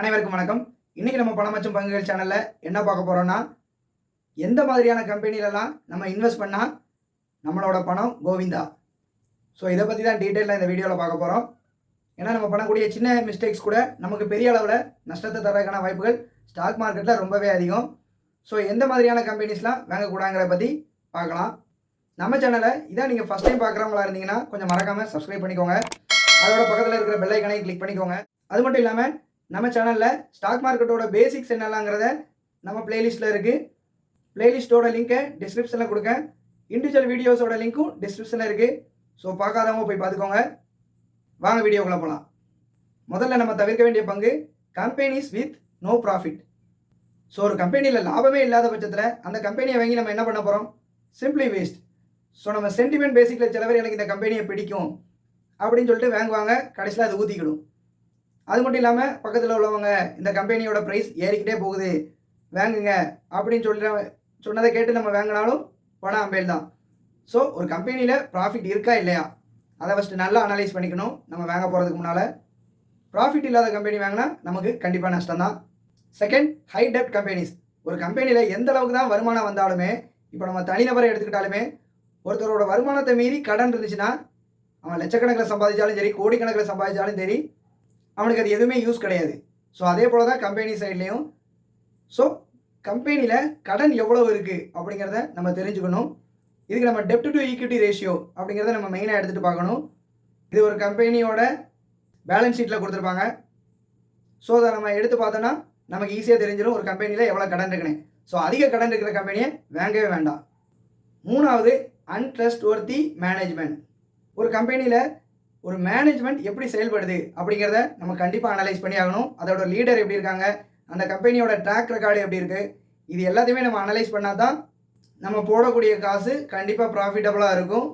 அனைவருக்கும் வணக்கம். இன்னைக்கு நம்ம பணம் மற்றும் பங்குகள் சேனல்ல என்ன பார்க்க போறோம்னா, எந்த மாதிரியான கம்பெனிலலாம் நம்ம இன்வெஸ்ட் பண்ணா நம்மளோட பணம் கோவிந்தா. ஸோ இதை பற்றி தான் டீட்டெயிலாக இந்த வீடியோவில் பார்க்க போகிறோம். ஏன்னா நம்ம பண்ணக்கூடிய சின்ன மிஸ்டேக்ஸ் கூட நமக்கு பெரிய அளவில் நஷ்டத்தை தரதுக்கான வாய்ப்புகள் ஸ்டாக் மார்க்கெட்டில் ரொம்பவே அதிகம். ஸோ எந்த மாதிரியான கம்பெனிஸ்லாம் வாங்கக்கூடாங்கிறத பற்றி பார்க்கலாம். நம்ம சேனலை இதான் நீங்கள் ஃபஸ்ட் டைம் பார்க்குறவங்களா இருந்தீங்கன்னா கொஞ்சம் மறக்காமல் சப்ஸ்கிரைப் பண்ணிக்கோங்க. அதோட பக்கத்தில் இருக்கிற பெல் ஐக்கனையும் கிளிக் பண்ணிக்கோங்க. அது மட்டும் இல்லாமல் நம்ம சேனலில் ஸ்டாக் மார்க்கெட்டோட பேசிக்ஸ் என்னலாங்கிறத நம்ம பிளேலிஸ்ட்டில் இருக்குது. பிளேலிஸ்ட்டோட லிங்க்கை டிஸ்கிரிப்ஷனில் கொடுக்கேன். இண்டிவிஜுவல் வீடியோஸோட லிங்க்கும் டிஸ்கிரிப்ஷனில் இருக்குது. ஸோ பார்க்காதவங்க போய் பார்த்துக்கோங்க. வாங்க வீடியோக்குள்ளே போகலாம். முதல்ல நம்ம தவிர்க்க வேண்டிய பங்கு companies with no profit. So ஒரு கம்பெனியில் லாபமே இல்லாத பட்சத்தில் அந்த கம்பெனியை வாங்கி நம்ம என்ன பண்ண போகிறோம்? Simply waste. ஸோ நம்ம சென்டிமெண்ட் பேசிக்கில் சில பேர் எனக்கு இந்த கம்பெனியை பிடிக்கும் அப்படின்னு சொல்லிட்டு வாங்குவாங்க, கடைசியில் அது ஊற்றிக்கிடும். அது மட்டும் இல்லாமல் பக்கத்தில் உள்ளவங்க இந்த கம்பெனியோட ப்ரைஸ் ஏறிக்கிட்டே போகுது வாங்குங்க அப்படின்னு சொன்னதை கேட்டு நம்ம வாங்கினாலும் பணம் அம்பேல் தான். ஸோ ஒரு கம்பெனியில் ப்ராஃபிட் இருக்கா இல்லையா அதை ஃபஸ்ட்டு நல்லா அனலைஸ் பண்ணிக்கணும். நம்ம வாங்க போகிறதுக்கு முன்னால் ப்ராஃபிட் இல்லாத கம்பெனி வாங்கினா நமக்கு கண்டிப்பாக நஷ்டம் தான். செகண்ட், ஹை டெப்ட் கம்பெனிஸ். ஒரு கம்பெனியில் எந்த அளவுக்கு தான் வருமானம் வந்தாலுமே, இப்போ நம்ம தனிநபரை எடுத்துக்கிட்டாலுமே ஒருத்தரோட வருமானத்தை மீறி கடன் இருந்துச்சுன்னா அவன் லட்சக்கணக்கில் சம்பாதிச்சாலும் சரி, கோடிக்கணக்கில் சம்பாதிச்சாலும் சரி, அவனுக்கு அது எதுவுமே யூஸ் கிடையாது. ஸோ அதே போல் தான் கம்பெனி சைட்லேயும். ஸோ கம்பெனியில் கடன் எவ்வளவு இருக்குது அப்படிங்கிறத நம்ம தெரிஞ்சுக்கணும். இதுக்கு நம்ம டெப்ட் டு ஈக்விட்டி ரேஷியோ அப்படிங்கிறத நம்ம மெயினாக எடுத்துகிட்டு பார்க்கணும். இது ஒரு கம்பெனியோட பேலன்ஸ் ஷீட்டில் கொடுத்துருப்பாங்க. ஸோ அதை நம்ம எடுத்து பார்த்தோன்னா நமக்கு ஈஸியாக தெரிஞ்சிடும் ஒரு கம்பெனியில் எவ்வளோ கடன் இருக்குன்னு. ஸோ அதிக கடன் இருக்கிற கம்பெனியை வாங்கவே வேண்டாம். மூணாவது, அன்ட்ரஸ்ட்வொர்த்தி மேனேஜ்மெண்ட். ஒரு கம்பெனியில் ஒரு மேனேஜ்மெண்ட் எப்படி செயல்படுது அப்படிங்கிறத நம்ம கண்டிப்பாக அனலைஸ் பண்ணி ஆகணும். அதோட லீடர் எப்படி இருக்காங்க, அந்த கம்பெனியோட ட்ராக் ரெக்கார்டு எப்படி இருக்குது, இது எல்லாத்தையுமே நம்ம அனலைஸ் பண்ணால் தான் நம்ம போடக்கூடிய காசு கண்டிப்பாக ப்ராஃபிட்டபுளாக இருக்கும்.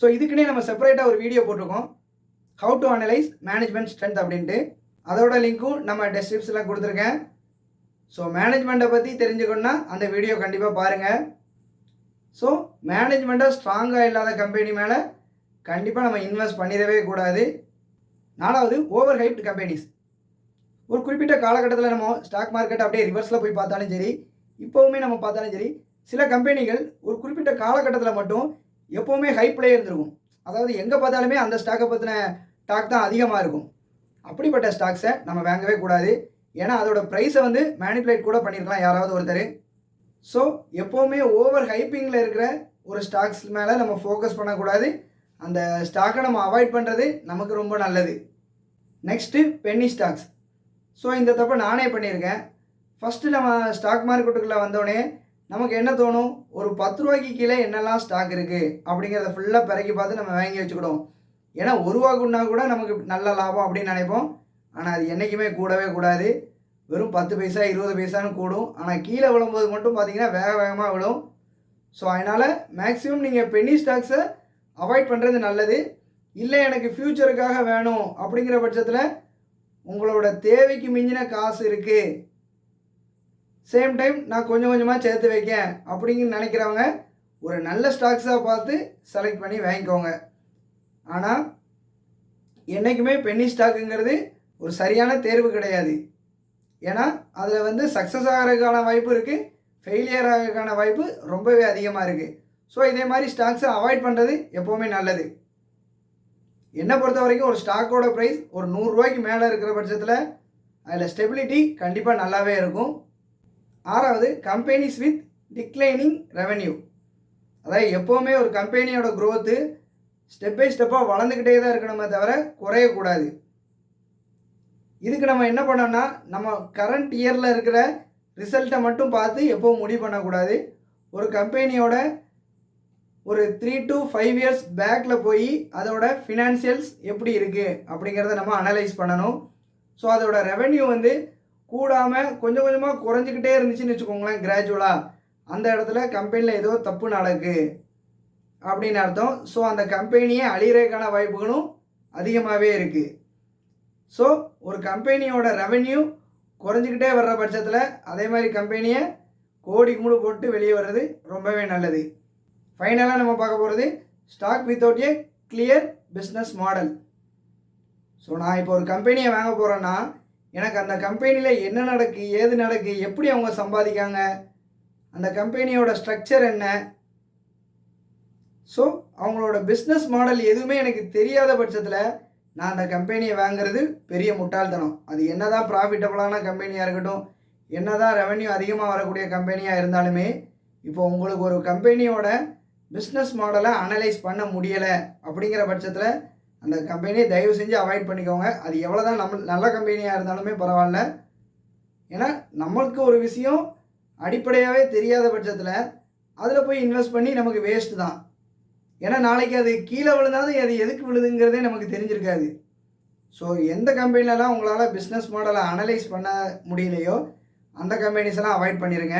ஸோ இதுக்குன்னே நம்ம செப்பரேட்டாக ஒரு வீடியோ போட்டிருக்கோம், how to analyse management strength அப்படின்ட்டு. அதோட லிங்க்கும் நம்ம டிஸ்கிரிப்ஷனில் கொடுத்துருக்கேன். ஸோ மேனேஜ்மெண்ட்டை பற்றி தெரிஞ்சுக்கணுன்னா அந்த வீடியோ கண்டிப்பாக பாருங்கள். ஸோ மேனேஜ்மெண்ட்டாக ஸ்ட்ராங்காக இல்லாத கம்பெனி மேலே கண்டிப்பாக நம்ம இன்வெஸ்ட் பண்ணிடவே கூடாது. நாலாவது, ஓவர் ஹைப்டு கம்பெனிஸ். ஒரு குறிப்பிட்ட காலகட்டத்தில் நம்ம ஸ்டாக் மார்க்கெட் அப்படியே ரிவர்ஸில் போய் பார்த்தாலும் சரி, இப்போவுமே நம்ம பார்த்தாலும் சரி, சில கம்பெனிகள் ஒரு குறிப்பிட்ட காலகட்டத்தில் மட்டும் எப்போவுமே ஹைப்லேயே இருந்திருக்கும். அதாவது எங்கே பார்த்தாலுமே அந்த ஸ்டாக்கை பற்றின டாக் தான் அதிகமாக இருக்கும். அப்படிப்பட்ட ஸ்டாக்ஸை நம்ம வாங்கவே கூடாது. ஏன்னா அதோட ப்ரைஸை வந்து மேனிப்புலேட் கூட பண்ணியிருக்கலாம் யாராவது ஒருத்தர். ஸோ எப்போவுமே ஓவர் ஹைப்பிங்கில் இருக்கிற ஒரு ஸ்டாக்ஸ் மேலே நம்ம ஃபோக்கஸ் பண்ணக்கூடாது. அந்த ஸ்டாக்கை நம்ம அவாய்ட் பண்ணுறது நமக்கு ரொம்ப நல்லது. Next, Penney stocks. ஸோ இந்த தப்பை நானே பண்ணியிருக்கேன். ஃபஸ்ட்டு நம்ம ஸ்டாக் மார்க்கெட்டுக்குள்ளே வந்தோடனே நமக்கு என்ன தோணும், ஒரு 10 ரூபாய்க்கு கீழே என்னெல்லாம் ஸ்டாக் இருக்குது அப்படிங்கிறத ஃபுல்லாக பிறக்கி பார்த்து நம்ம வாங்கி வச்சுக்கிடுவோம். ஏன்னா ஒரு ரூபாக்குன்னா கூட நமக்கு நல்ல லாபம் அப்படின்னு நினைப்போம். ஆனால் அது என்றைக்குமே கூடவே கூடாது. வெறும் 10 பைசா 20 பைசான்னு கூடும். ஆனால் கீழே விழும்போது மட்டும் பார்த்தீங்கன்னா வேக வேகமாக விழும். ஸோ அதனால் மேக்ஸிமம் நீங்கள் பென்னி ஸ்டாக்ஸை அவாய்ட் பண்ணுறது நல்லது. இல்லை எனக்கு ஃப்யூச்சருக்காக வேணும் அப்படிங்கிற பட்சத்தில் உங்களோட தேவைக்கு மிஞ்சின காசு இருக்குது, சேம் டைம் நான் கொஞ்சம் கொஞ்சமாக சேர்த்து வைக்கேன் அப்படிங்கன்னு நினைக்கிறவங்க ஒரு நல்ல ஸ்டாக்ஸாக பார்த்து செலக்ட் பண்ணி வாங்கிக்கோங்க. ஆனால் என்றைக்குமே பென்னி ஸ்டாக்குங்கிறது ஒரு சரியான தேர்வு கிடையாது. ஏன்னா அதில் வந்து சக்ஸஸ் ஆகிறதுக்கான வாய்ப்பு இருக்குது, ஃபெயிலியர் ஆகிறதுக்கான வாய்ப்பு ரொம்பவே அதிகமாக இருக்குது. ஸோ இதே மாதிரி ஸ்டாக்ஸை அவாய்ட் பண்ணுறது எப்போவுமே நல்லது. என்னை பொறுத்த வரைக்கும் ஒரு ஸ்டாக்கோட ப்ரைஸ் ஒரு 100 ரூபாய்க்கு மேலே இருக்கிற பட்சத்தில் அதில் ஸ்டெபிலிட்டி கண்டிப்பாக நல்லாவே இருக்கும். ஆறாவது, கம்பெனிஸ் வித் டிக்ளைனிங் ரெவென்யூ. அதாவது எப்போவுமே ஒரு கம்பெனியோட க்ரோத்து ஸ்டெப் பை ஸ்டெப்பாக வளர்ந்துக்கிட்டே தான் இருக்கணுமே தவிர குறையக்கூடாது. இதுக்கு நம்ம என்ன பண்ணோம்னா, நம்ம கரண்ட் இயரில் இருக்கிற ரிசல்ட்டை மட்டும் பார்த்து எப்போவும் முடிவு பண்ணக்கூடாது. ஒரு கம்பெனியோட ஒரு 3 to 5 இயர்ஸ் பேக்கில் போய் அதோட ஃபினான்ஷியல்ஸ் எப்படி இருக்குது அப்படிங்கிறத நம்ம அனலைஸ் பண்ணணும். ஸோ அதோட ரெவென்யூ வந்து கூடாமல் கொஞ்சம் கொஞ்சமாக குறைஞ்சிக்கிட்டே இருந்துச்சுன்னு வச்சுக்கோங்களேன், கிராஜுவலாக, அந்த இடத்துல கம்பெனியில் ஏதோ தப்பு நடக்கு அப்படின்னு அர்த்தம். ஸோ அந்த கம்பெனியை அழிகிறதுக்கான வாய்ப்புகளும் அதிகமாகவே இருக்குது. ஸோ ஒரு கம்பெனியோட ரெவென்யூ குறைஞ்சிக்கிட்டே வர்ற பட்சத்தில் அதே மாதிரி கம்பெனியை கோடிக்கு மூடு போட்டு வெளியே வர்றது ரொம்பவே நல்லது. ஃபைனலாக நம்ம பார்க்க போகிறது stock without a clear business model. So நான் இப்போ ஒரு கம்பெனியை வாங்க போகிறேன்னா எனக்கு அந்த கம்பெனியில் என்ன நடக்கு, ஏது நடக்கு, எப்படி அவங்க சம்பாதிக்காங்க, அந்த கம்பெனியோட ஸ்ட்ரக்சர் என்ன, ஸோ அவங்களோட பிஸ்னஸ் மாடல் எதுவுமே எனக்கு தெரியாத பட்சத்தில் நான் அந்த கம்பெனியை வாங்குறது பெரிய முட்டாள்தனம். அது என்னதான் ப்ராஃபிட்டபுளான கம்பெனியாக இருக்கட்டும், என்னதான் ரெவென்யூ அதிகமாக வரக்கூடிய கம்பெனியாக இருந்தாலுமே, இப்போ உங்களுக்கு ஒரு கம்பெனியோட பிஸ்னஸ் மாடலை அனலைஸ் பண்ண முடியலை அப்படிங்கிற பட்சத்தில் அந்த கம்பெனியை தயவு செஞ்சு அவாய்ட் பண்ணிக்கோங்க. அது எவ்வளோ தான் நல்ல கம்பெனியாக இருந்தாலுமே பரவாயில்ல. ஏன்னா நம்மளுக்கு ஒரு விஷயம் அடிப்படையாகவே தெரியாத பட்சத்தில் அதில் போய் இன்வெஸ்ட் பண்ணி நமக்கு வேஸ்ட்டு தான். ஏன்னா நாளைக்கு அது கீழே விழுந்தாலும் அது எதுக்கு விழுதுங்கிறதே நமக்கு தெரிஞ்சிருக்காது. ஸோ எந்த கம்பெனிலலாம் உங்களால் பிஸ்னஸ் மாடலை அனலைஸ் பண்ண முடியலையோ அந்த கம்பெனிஸ் எல்லாம் அவாய்ட் பண்ணிடுங்க.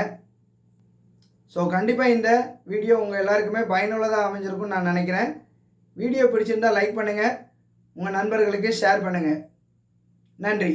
ஸோ கண்டிப்பாக இந்த வீடியோ உங்கள் எல்லாருக்குமே பயனுள்ளதாக அமைஞ்சிருக்கும்னு நான் நினைக்கிறேன். வீடியோ பிடிச்சிருந்தால் லைக் பண்ணுங்கள், உங்கள் நண்பர்களுக்கு ஷேர் பண்ணுங்கள். நன்றி.